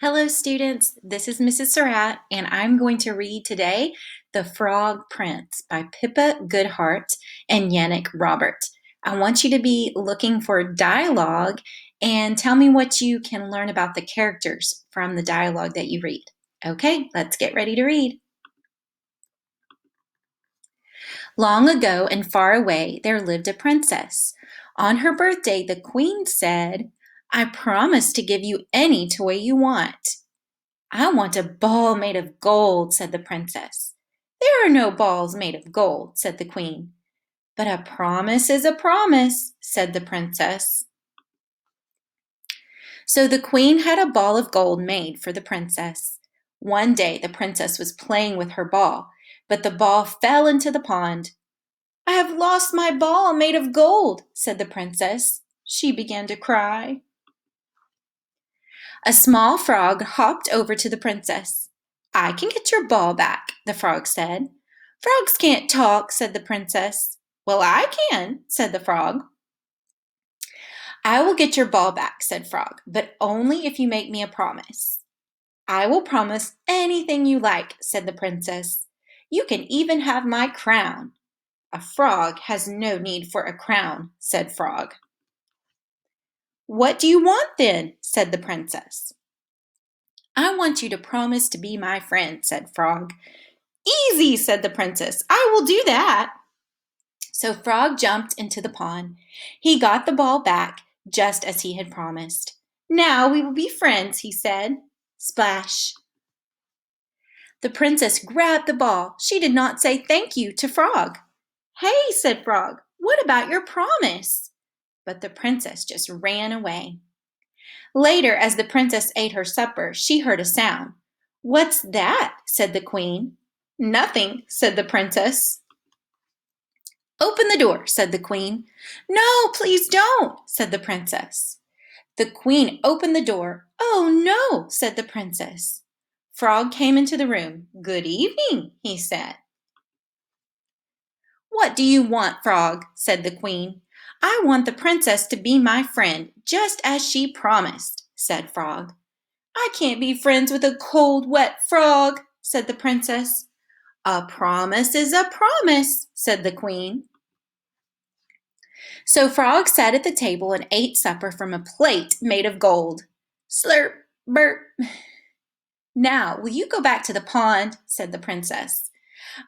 Hello, students. This is Mrs. Surratt, and I'm going to read today The Frog Prince by Pippa Goodhart and Yannick Robert. I want you to be looking for dialogue and tell me what you can learn about the characters from the dialogue that you read. Okay, let's get ready to read. Long ago and far away, there lived a princess. On her birthday, the queen said, "I promise to give you any toy you want." "I want a ball made of gold," said the princess. "There are no balls made of gold," said the queen. "But a promise is a promise," said the princess. So the queen had a ball of gold made for the princess. One day the princess was playing with her ball, but the ball fell into the pond. "I have lost my ball made of gold," said the princess. She began to cry. A small frog hopped over to the princess. "I can get your ball back," the frog said. "Frogs can't talk," said the princess. "Well, I can," said the frog. "I will get your ball back," said Frog, "but only if you make me a promise." "I will promise anything you like," said the princess. "You can even have my crown." "A frog has no need for a crown," said Frog. "What do you want then?" said the princess. "I want you to promise to be my friend," said Frog. "Easy," said the princess. "I will do that." So Frog jumped into the pond. He got the ball back, just as he had promised. "Now we will be friends," he said. Splash! The princess grabbed the ball. She did not say thank you to Frog. "Hey," said Frog, "what about your promise?" But the princess just ran away. Later, as the princess ate her supper, she heard a sound. "What's that?" said the queen. "Nothing," said the princess. "Open the door," said the queen. "No, please don't," said the princess. The queen opened the door. "Oh, no," said the princess. Frog came into the room. "Good evening," he said. "What do you want, Frog?" said the queen. "I want the princess to be my friend, just as she promised," said Frog. "I can't be friends with a cold, wet frog," said the princess. "A promise is a promise," said the queen. So Frog sat at the table and ate supper from a plate made of gold. Slurp, burp. "Now, will you go back to the pond?" said the princess.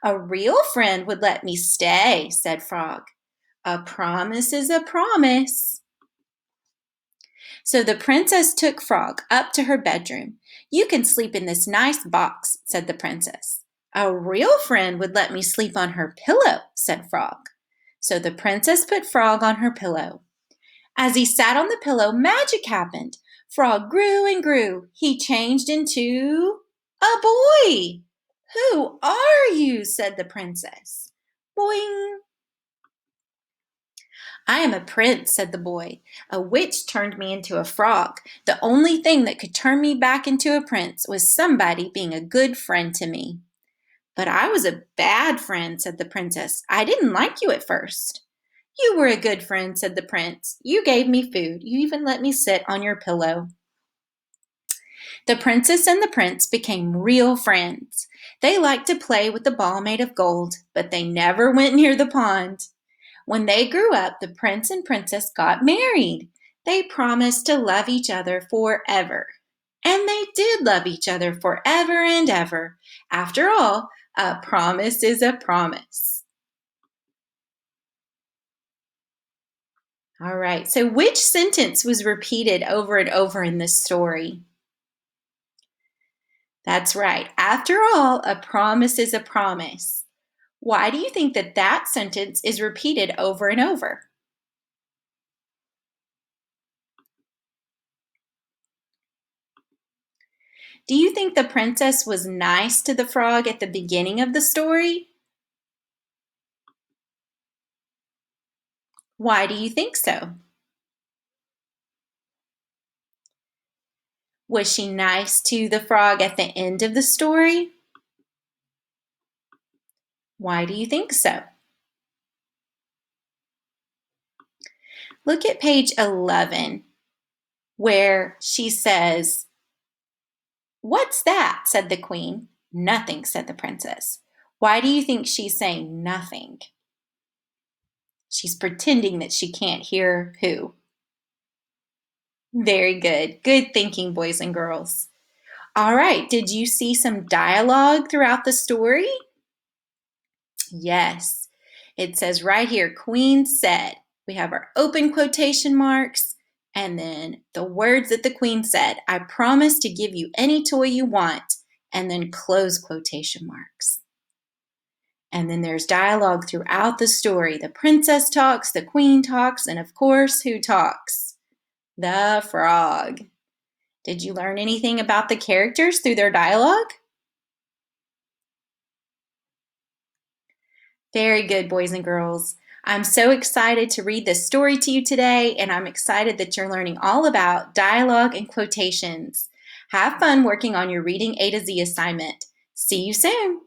"A real friend would let me stay," said Frog. "A promise is a promise." So the princess took Frog up to her bedroom. "You can sleep in this nice box," said the princess. "A real friend would let me sleep on her pillow," said Frog. So the princess put Frog on her pillow. As he sat on the pillow, magic happened. Frog grew and grew. He changed into a boy. "Who are you?" said the princess. Boing. "I am a prince," said the boy. "A witch turned me into a frog. The only thing that could turn me back into a prince was somebody being a good friend to me." "But I was a bad friend," said the princess. "I didn't like you at first." "You were a good friend," said the prince. "You gave me food. You even let me sit on your pillow." The princess and the prince became real friends. They liked to play with the ball made of gold, but they never went near the pond. When they grew up, the prince and princess got married. They promised to love each other forever. And they did love each other forever and ever. After all, a promise is a promise. All right, so which sentence was repeated over and over in this story? That's right. After all, a promise is a promise. Why do you think that that sentence is repeated over and over? Do you think the princess was nice to the frog at the beginning of the story? Why do you think so? Was she nice to the frog at the end of the story? Why do you think so? Look at page 11, where she says, "What's that?" said the queen. "Nothing," said the princess. Why do you think she's saying nothing? She's pretending that she can't hear who? Very good. Good thinking, boys and girls. All right, did you see some dialogue throughout the story? Yes. It says right here, Queen said. We have our open quotation marks and then the words that the queen said. I promise to give you any toy you want, and then close quotation marks. And then there's dialogue throughout the story. The princess talks, the queen talks, and of course, who talks? The frog. Did you learn anything about the characters through their dialogue? Very good, boys and girls. I'm so excited to read this story to you today, and I'm excited that you're learning all about dialogue and quotations. Have fun working on your Reading A to Z assignment. See you soon.